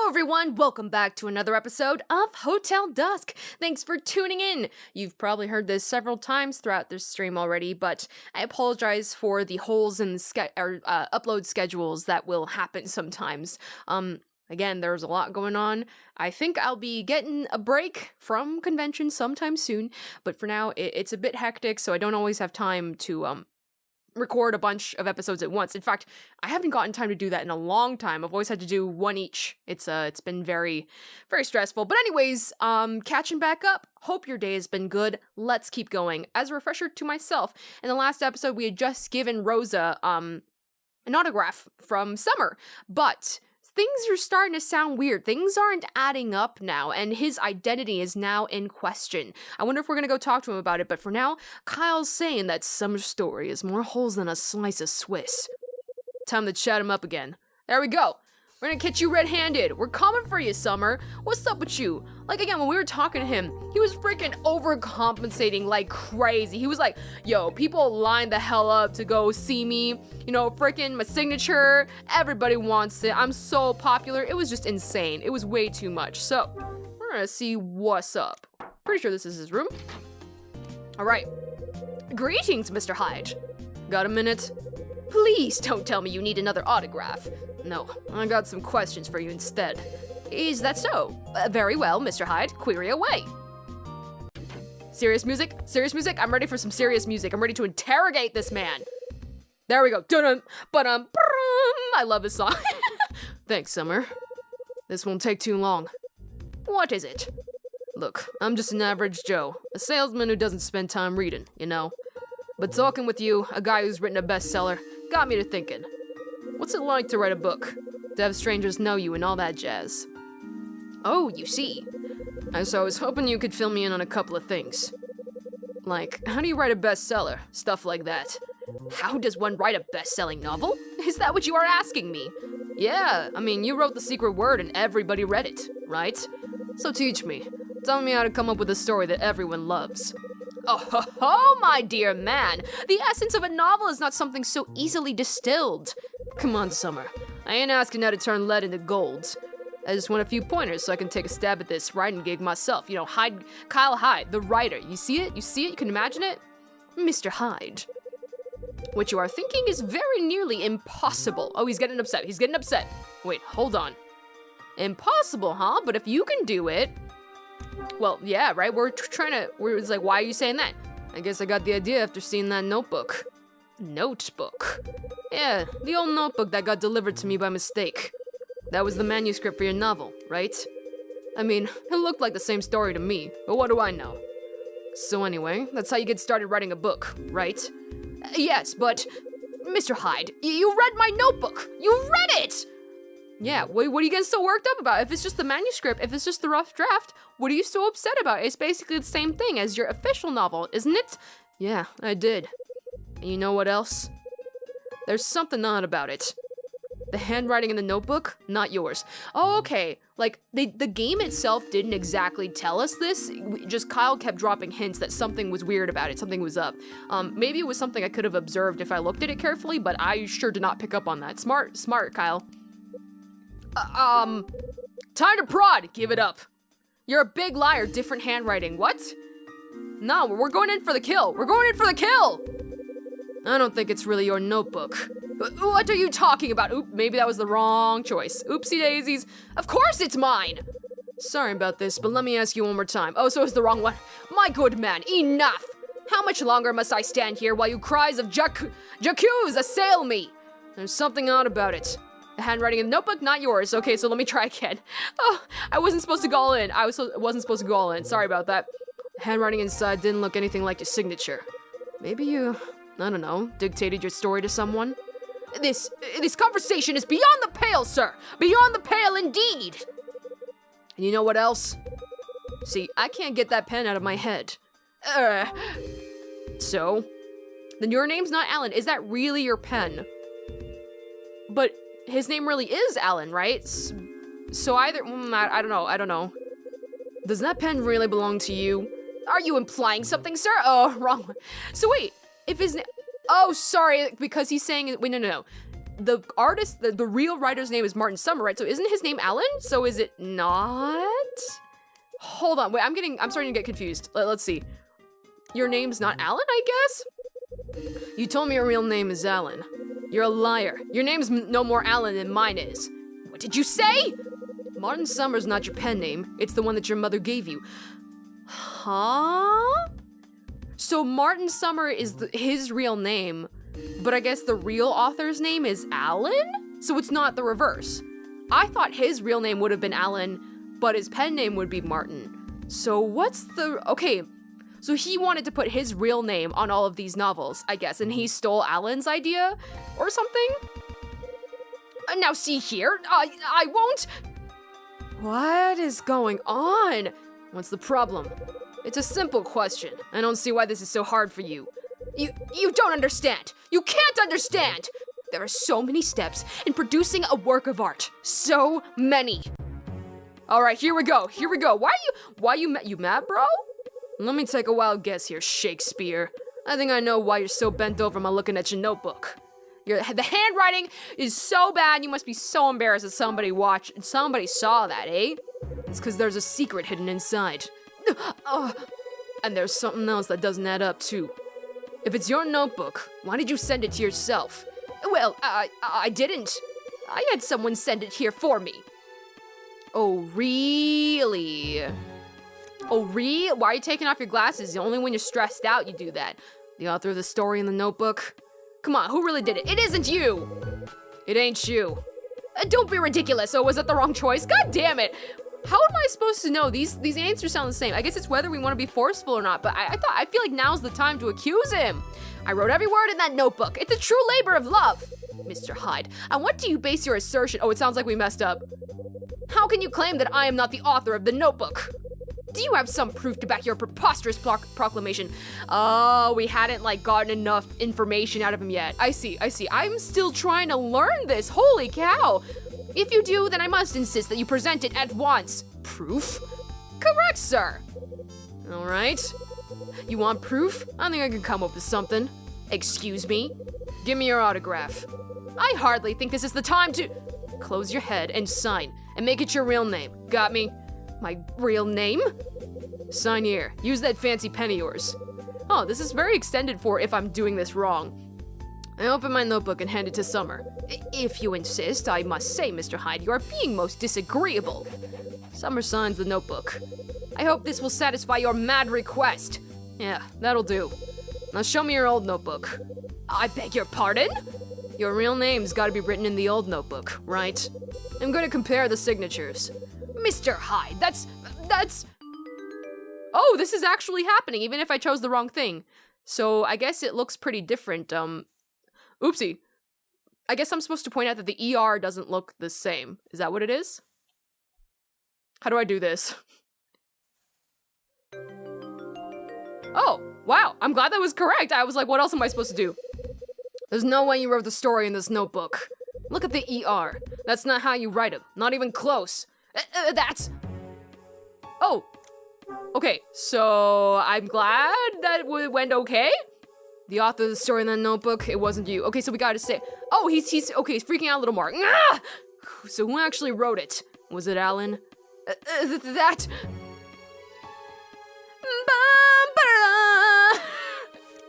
Everyone, welcome back to another episode of Hotel Dusk. Thanks for tuning in. You've probably heard this several times throughout this stream already, but I apologize for the holes in the upload schedules that will happen sometimes. Again, there's a lot going on. I think I'll be getting a break from convention sometime soon, but for now, it's a bit hectic, so I don't always have time to, record a bunch of episodes at once. In fact, I haven't gotten time to do that in a long time. I've always had to do one each. It's been very, very stressful. But anyways, catching back up. Hope your day has been good. Let's keep going. As a refresher to myself, in the last episode, we had just given Rosa, an autograph from Summer, but things are starting to sound weird. Things aren't adding up now, and his identity is now in question. I wonder if we're gonna go talk to him about it, but for now, Kyle's saying that Summer's story is more holes than a slice of Swiss. Time to chat him up again. There we go. We're gonna catch you red-handed. We're coming for you, Summer. What's up with you? Like, again, when we were talking to him, he was freaking overcompensating like crazy. He was like, yo, people line the hell up to go see me. You know, freaking my signature. Everybody wants it. I'm so popular. It was just insane. It was way too much. So, we're gonna see what's up. Pretty sure this is his room. All right. Greetings, Mr. Hyde. Got a minute? Please don't tell me you need another autograph. No, I got some questions for you instead. Is that so? Very well, Mr. Hyde. Query away. Serious music? Serious music? I'm ready for some serious music. I'm ready to interrogate this man. There we go. Dun-dun, ba-dum, I love this song. Thanks, Summer. This won't take too long. What is it? Look, I'm just an average Joe. A salesman who doesn't spend time reading, you know. But talking with you, a guy who's written a bestseller, got me to thinking. What's it like to write a book? To have strangers know you and all that jazz? Oh, you see. So I was hoping you could fill me in on a couple of things. Like, how do you write a bestseller? Stuff like that. How does one write a best-selling novel? Is that what you are asking me? Yeah, I mean, you wrote The Secret Word and everybody read it, right? So teach me. Tell me how to come up with a story that everyone loves. Oh ho ho, my dear man! The essence of a novel is not something so easily distilled. Come on, Summer. I ain't asking how to turn lead into gold. I just want a few pointers so I can take a stab at this writing gig myself. You know, Kyle Hyde, the writer. You see it? You see it? You can imagine it? Mr. Hyde. What you are thinking is very nearly impossible. Oh, he's getting upset. He's getting upset. Wait, hold on. Impossible, huh? But if you can do it... Well, yeah, right? It's like, why are you saying that? I guess I got the idea after seeing that notebook. Notebook? Yeah, the old notebook that got delivered to me by mistake. That was the manuscript for your novel, right? I mean, it looked like the same story to me, but what do I know? So anyway, that's how you get started writing a book, right? Yes, but... Mr. Hyde, you read my notebook! You read it! Yeah, what are you getting so worked up about? If it's just the manuscript, if it's just the rough draft, what are you so upset about? It's basically the same thing as your official novel, isn't it? Yeah, I did. And you know what else? There's something odd about it. The handwriting in the notebook, not yours. Oh, okay. Like, the game itself didn't exactly tell us this. Just Kyle kept dropping hints that something was weird about it, something was up. Maybe it was something I could have observed if I looked at it carefully, but I sure did not pick up on that. Smart, Kyle. Time to prod. Give it up. You're a big liar. Different handwriting. What? No, we're going in for the kill. We're going in for the kill. I don't think it's really your notebook. What are you talking about? Oop, maybe that was the wrong choice. Oopsie daisies. Of course it's mine. Sorry about this, but let me ask you one more time. Oh, so it's the wrong one. My good man, enough. How much longer must I stand here while you cries of J'accuse assail me? There's something odd about it. The handwriting in the notebook, not yours. Okay, so let me try again. Oh, I wasn't supposed to go all in. Wasn't supposed to go all in. Sorry about that. The handwriting inside didn't look anything like your signature. Maybe you, I don't know, dictated your story to someone? This conversation is beyond the pale, sir. Beyond the pale indeed. And you know what else? See, I can't get that pen out of my head. So? Then your name's not Alan. Is that really your pen? But his name really is Alan, right? So either, I don't know. Does that pen really belong to you? Are you implying something, sir? Oh, wrong one. So wait, if his oh, sorry, because he's saying, wait, no. The artist, the real writer's name is Martin Summer, right? So isn't his name Alan? So is it not? Hold on, wait, I'm starting to get confused. Let's see. Your name's not Alan, I guess? You told me your real name is Alan. You're a liar. Your name's no more Alan than mine is. What did you say? Martin Summer's not your pen name. It's the one that your mother gave you. Huh? So Martin Summer is his real name, but I guess the real author's name is Alan? So it's not the reverse. I thought his real name would have been Alan, but his pen name would be Martin. So what's the, okay, so he wanted to put his real name on all of these novels, I guess, and he stole Alan's idea or something? Now see here, I won't. What is going on? What's the problem? It's a simple question. I don't see why this is so hard for you. You don't understand. You can't understand. There are so many steps in producing a work of art. So many. All right, here we go. Why you mad, bro? Let me take a wild guess here, Shakespeare. I think I know why you're so bent over while looking at your notebook. The handwriting is so bad, you must be so embarrassed that somebody saw that, eh? It's because there's a secret hidden inside. And there's something else that doesn't add up, too. If it's your notebook, why did you send it to yourself? Well, I didn't. I had someone send it here for me. Oh, really? Oh, really? Why are you taking off your glasses? Only when you're stressed out you do that. The author of the story in the notebook? Come on, who really did it? It isn't you! It ain't you. Don't be ridiculous. Oh, was that the wrong choice? God damn it! How am I supposed to know? These answers sound the same. I guess it's whether we want to be forceful or not, but I feel like now's the time to accuse him. I wrote every word in that notebook. It's a true labor of love. Mr. Hyde, on what do you base your assertion? Oh, it sounds like we messed up. How can you claim that I am not the author of the notebook? Do you have some proof to back your preposterous proclamation? Oh, we hadn't gotten enough information out of him yet. I see. I'm still trying to learn this. Holy cow. If you do, then I must insist that you present it at once. Proof? Correct, sir. All right. You want proof? I think I can come up with something. Excuse me? Give me your autograph. I hardly think this is the time to... Close your head and sign, and make it your real name. Got me? My real name? Sign here. Use that fancy pen of yours. Oh, this is very extended for if I'm doing this wrong. I open my notebook and hand it to Summer. If you insist, I must say, Mr. Hyde, you are being most disagreeable. Summer signs the notebook. I hope this will satisfy your mad request. Yeah, that'll do. Now show me your old notebook. I beg your pardon? Your real name's gotta be written in the old notebook, right? I'm gonna compare the signatures. Mr. Hyde, that's... Oh, this is actually happening, even if I chose the wrong thing. So I guess it looks pretty different, Oopsie. I guess I'm supposed to point out that the ER doesn't look the same. Is that what it is? How do I do this? Oh, wow. I'm glad that was correct. I was like, what else am I supposed to do? There's no way you wrote the story in this notebook. Look at the ER. That's not how you write them. Not even close. That's... Oh. Okay, so I'm glad that it went okay. The author of the story in that notebook, it wasn't you. Okay, so we gotta say... Oh, he's freaking out a little more. Ah! So who actually wrote it? Was it Alan? That...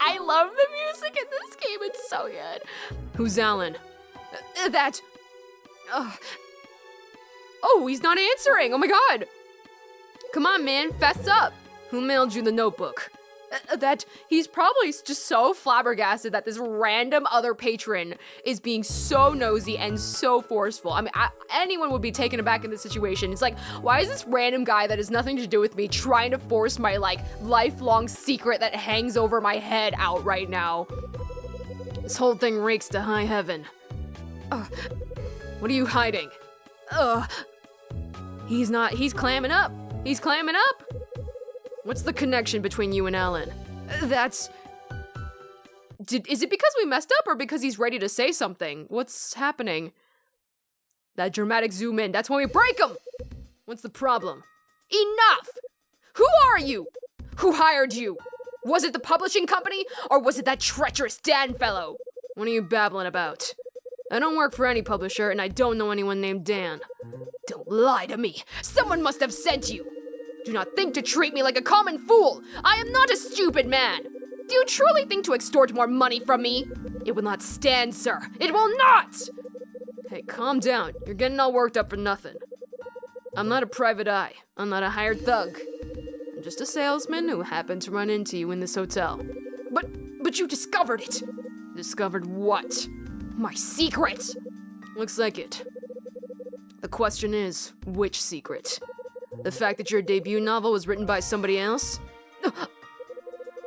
I love the music in this game, it's so good. Who's Alan? That... Oh, he's not answering, oh my god! Come on, man, fess up. Who mailed you the notebook? That he's probably just so flabbergasted that this random other patron is being so nosy and so forceful. I mean, anyone would be taken aback in this situation. It's like, why is this random guy that has nothing to do with me trying to force my, lifelong secret that hangs over my head out right now? This whole thing reeks to high heaven. What are you hiding? He's clamming up. He's clamming up. What's the connection between you and Alan? Is it because we messed up or because he's ready to say something? What's happening? That dramatic zoom in, that's when we break them! What's the problem? Enough! Who are you? Who hired you? Was it the publishing company, or was it that treacherous Dan fellow? What are you babbling about? I don't work for any publisher, and I don't know anyone named Dan. Don't lie to me! Someone must have sent you! Do not think to treat me like a common fool! I am not a stupid man! Do you truly think to extort more money from me? It will not stand, sir! It will not! Hey, calm down. You're getting all worked up for nothing. I'm not a private eye. I'm not a hired thug. I'm just a salesman who happened to run into you in this hotel. But you discovered it! Discovered what? My secret! Looks like it. The question is, which secret? The fact that your debut novel was written by somebody else?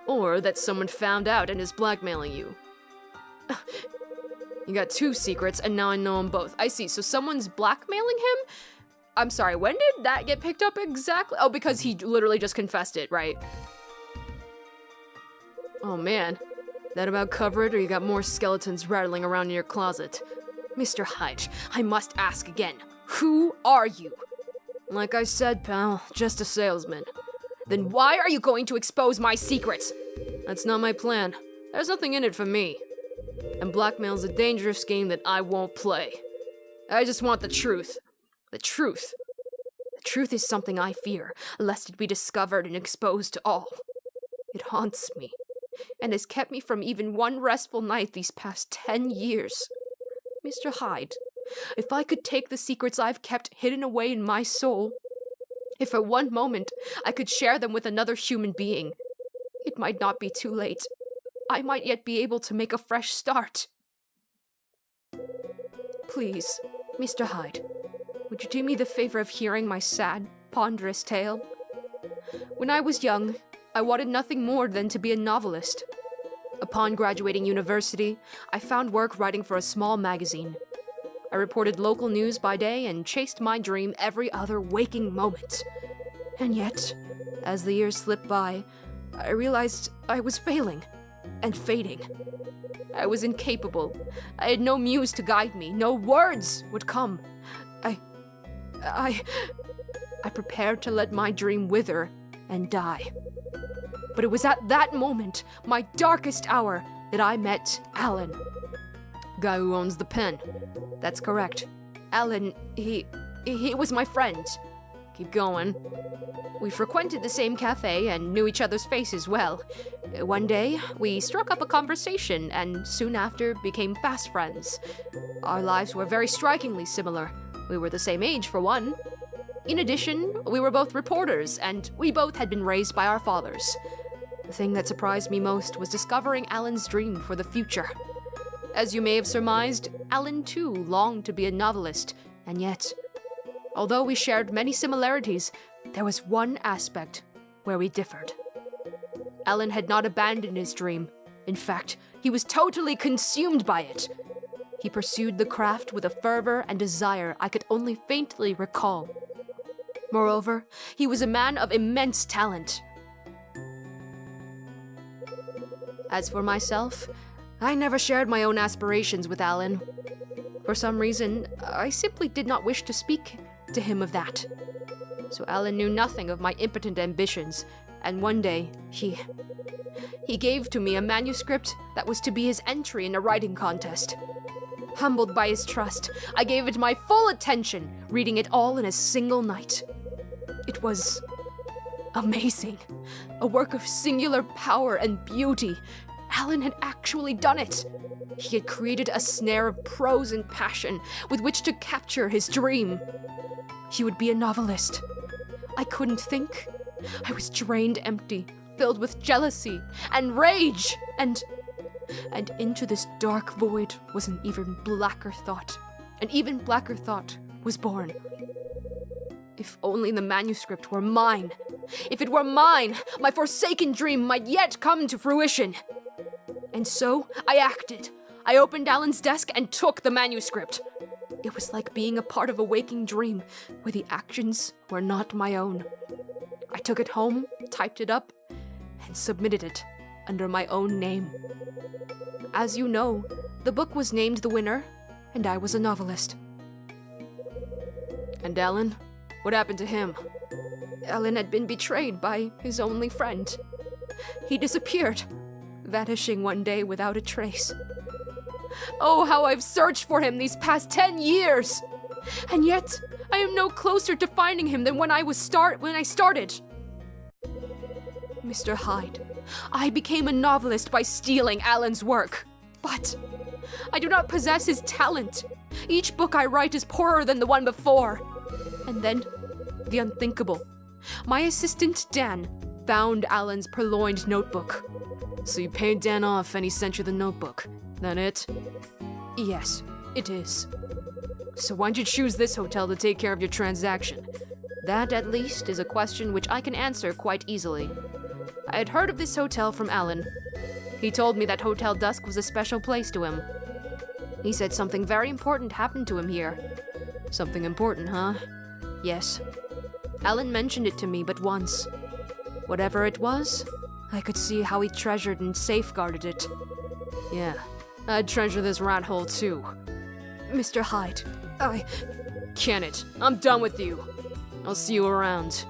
Or that someone found out and is blackmailing you? You got two secrets, and now I know them both. I see, so someone's blackmailing him? I'm sorry, when did that get picked up exactly? Oh, because he literally just confessed it, right? Oh man. That about cover it, or you got more skeletons rattling around in your closet? Mr. Hyde, I must ask again. Who are you? Like I said, pal, just a salesman. Then why are you going to expose my secrets? That's not my plan. There's nothing in it for me. And blackmail's a dangerous game that I won't play. I just want the truth. The truth. The truth is something I fear, lest it be discovered and exposed to all. It haunts me, and has kept me from even one restful night these past 10 years. Mr. Hyde, if I could take the secrets I've kept hidden away in my soul, if for one moment I could share them with another human being, it might not be too late. I might yet be able to make a fresh start. Please, Mr. Hyde, would you do me the favor of hearing my sad, ponderous tale? When I was young, I wanted nothing more than to be a novelist. Upon graduating university, I found work writing for a small magazine. I reported local news by day and chased my dream every other waking moment. And yet, as the years slipped by, I realized I was failing and fading. I was incapable. I had no muse to guide me. No words would come. I prepared to let my dream wither and die. But it was at that moment, my darkest hour, that I met Alan. Guy who owns the pen. That's correct. Alan, he was my friend. Keep going. We frequented the same cafe and knew each other's faces well. One day, we struck up a conversation and soon after became fast friends. Our lives were very strikingly similar. We were the same age, for one. In addition, we were both reporters, and we both had been raised by our fathers. The thing that surprised me most was discovering Alan's dream for the future. As you may have surmised, Alan too longed to be a novelist, and yet, although we shared many similarities, there was one aspect where we differed. Alan had not abandoned his dream. In fact, he was totally consumed by it. He pursued the craft with a fervor and desire I could only faintly recall. Moreover, he was a man of immense talent. As for myself, I never shared my own aspirations with Alan. For some reason, I simply did not wish to speak to him of that. So Alan knew nothing of my impotent ambitions, and one day, he gave to me a manuscript that was to be his entry in a writing contest. Humbled by his trust, I gave it my full attention, reading it all in a single night. It was amazing. A work of singular power and beauty. Alan had actually done it. He had created a snare of prose and passion with which to capture his dream. He would be a novelist. I couldn't think. I was drained empty, filled with jealousy and rage, and into this dark void was an even blacker thought. An even blacker thought was born. If only the manuscript were mine. If it were mine, my forsaken dream might yet come to fruition. And so I acted. I opened Alan's desk and took the manuscript. It was like being a part of a waking dream where the actions were not my own. I took it home, typed it up, and submitted it under my own name. As you know, the book was named the winner, and I was a novelist. And Alan? What happened to him? Alan had been betrayed by his only friend. He disappeared, vanishing one day without a trace. Oh, how I've searched for him these past 10 years! And yet, I am no closer to finding him than when I started. Mr. Hyde, I became a novelist by stealing Alan's work. But I do not possess his talent. Each book I write is poorer than the one before. And then, the unthinkable. My assistant, Dan, found Alan's purloined notebook. So you paid Dan off and he sent you the notebook. That it? Yes, it is. So why'd you choose this hotel to take care of your transaction? That, at least, is a question which I can answer quite easily. I had heard of this hotel from Alan. He told me that Hotel Dusk was a special place to him. He said something very important happened to him here. Something important, huh? Yes. Alan mentioned it to me but once. Whatever it was, I could see how he treasured and safeguarded it. Yeah, I'd treasure this rat hole too. Mr. Hyde, I... Can it. I'm done with you. I'll see you around.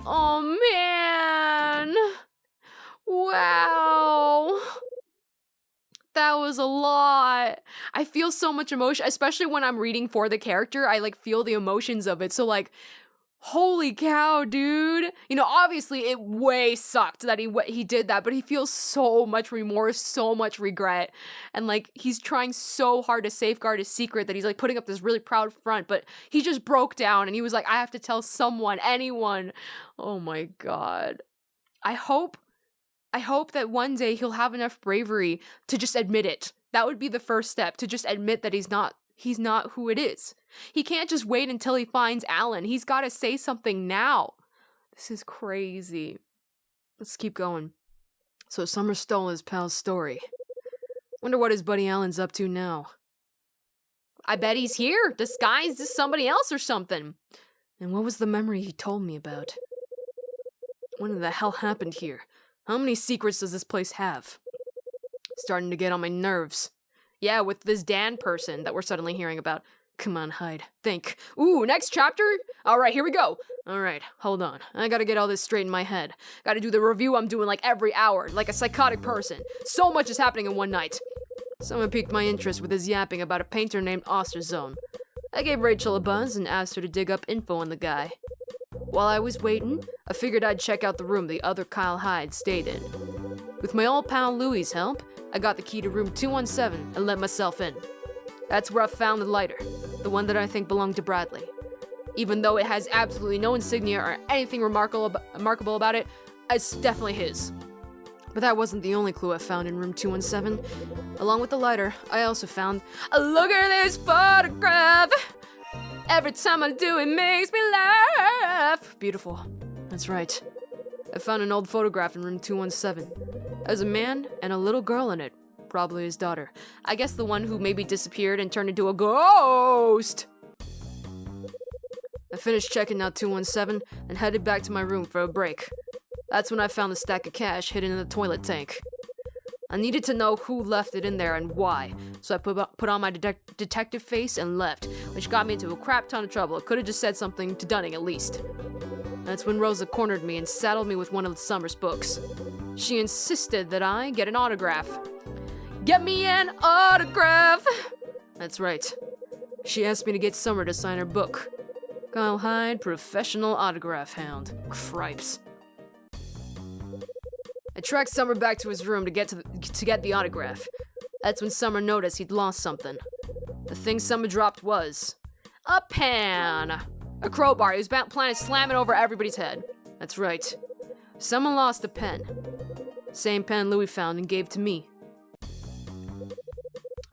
Oh man! Wow! That was a lot. I feel so much emotion, especially when I'm reading for the character. I feel the emotions of it. So holy cow, dude. You know, obviously it way sucked that he did that, but he feels so much remorse, so much regret. And he's trying so hard to safeguard his secret that he's putting up this really proud front, but he just broke down and he was like, I have to tell someone, anyone. Oh my God. I hope that one day he'll have enough bravery to just admit it. That would be the first step, to just admit that he's not who it is. He can't just wait until he finds Alan. He's got to say something now. This is crazy. Let's keep going. So Summer stole his pal's story. Wonder what his buddy Alan's up to now. I bet he's here, disguised as somebody else or something. And what was the memory he told me about? What in the hell happened here? How many secrets does this place have? Starting to get on my nerves. Yeah, with this Dan person that we're suddenly hearing about. Come on, Hyde. Think. Ooh, next chapter? Alright, here we go. Alright, hold on. I gotta get all this straight in my head. Gotta do the review I'm doing every hour, like a psychotic person. So much is happening in one night. Someone piqued my interest with his yapping about a painter named Osterzone. I gave Rachel a buzz and asked her to dig up info on the guy. While I was waiting, I figured I'd check out the room the other Kyle Hyde stayed in. With my old pal Louie's help, I got the key to room 217 and let myself in. That's where I found the lighter, the one that I think belonged to Bradley. Even though it has absolutely no insignia or anything remarkable about it, it's definitely his. But that wasn't the only clue I found in room 217. Along with the lighter, I also found, look at this photograph! Every time I do it makes me laugh! Beautiful. That's right. I found an old photograph in room 217. There's a man and a little girl in it. Probably his daughter. I guess the one who maybe disappeared and turned into a ghost! I finished checking out 217 and headed back to my room for a break. That's when I found the stack of cash hidden in the toilet tank. I needed to know who left it in there and why, so I put on my detective face and left, which got me into a crap ton of trouble. I could have just said something to Dunning at least. That's when Rosa cornered me and saddled me with one of Summer's books. She insisted that I get an autograph. Get me an autograph! That's right. She asked me to get Summer to sign her book. Kyle Hyde, professional autograph hound. Cripes. I tracked Summer back to his room to get the autograph. That's when Summer noticed he'd lost something. The thing Summer dropped was a pen. A crowbar. He was planning to slam it over everybody's head. That's right. Summer lost a pen. Same pen Louis found and gave to me.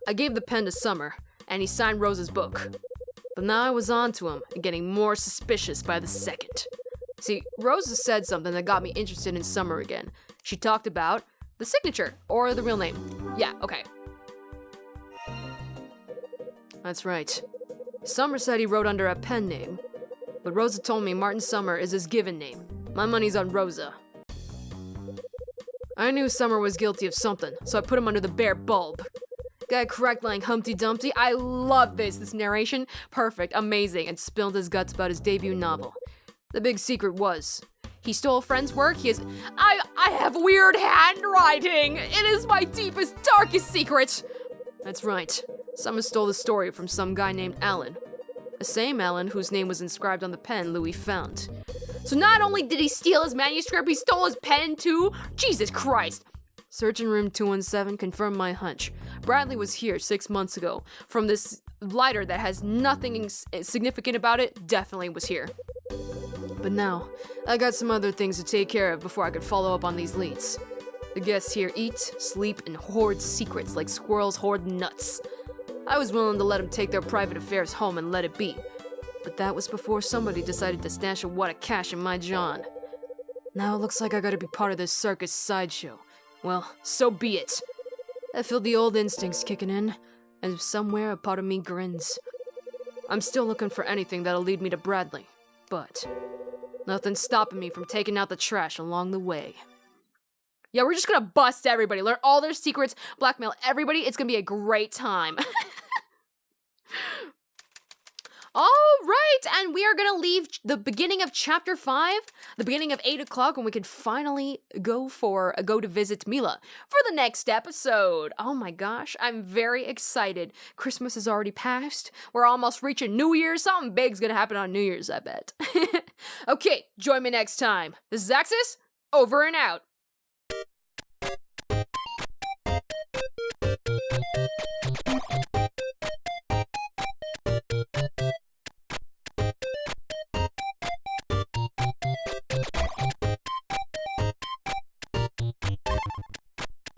I gave the pen to Summer, and he signed Rosa's book. But now I was on to him and getting more suspicious by the second. See, Rosa said something that got me interested in Summer again. She talked about the signature, or the real name. Yeah, okay. That's right. Summer said he wrote under a pen name, but Rosa told me Martin Summer is his given name. My money's on Rosa. I knew Summer was guilty of something, so I put him under the bare bulb. Got correct like Humpty Dumpty. I love this narration. Perfect, amazing, and spilled his guts about his debut novel. The big secret was, he stole a friend's work. I have weird handwriting. It is my deepest, darkest secret. That's right. Someone stole the story from some guy named Alan. The same Alan whose name was inscribed on the pen Louis found. So not only did he steal his manuscript, he stole his pen too? Jesus Christ. Search in room 217 confirmed my hunch. Bradley was here 6 months ago. From this lighter that has nothing significant about it, definitely was here. But now, I got some other things to take care of before I could follow up on these leads. The guests here eat, sleep, and hoard secrets like squirrels hoard nuts. I was willing to let them take their private affairs home and let it be. But that was before somebody decided to stash a wad of cash in my John. Now it looks like I gotta be part of this circus sideshow. Well, so be it. I feel the old instincts kicking in, and somewhere a part of me grins. I'm still looking for anything that'll lead me to Bradley, but nothing's stopping me from taking out the trash along the way. Yeah, we're just gonna bust everybody, learn all their secrets, blackmail everybody. It's gonna be a great time. All right, and we are gonna leave the beginning of chapter 5, the beginning of 8 o'clock, when we can finally go to visit Mila for the next episode. Oh my gosh, I'm very excited. Christmas is already passed. We're almost reaching New Year's. Something big's gonna happen on New Year's, I bet. Okay, join me next time. This is Axis, over and out.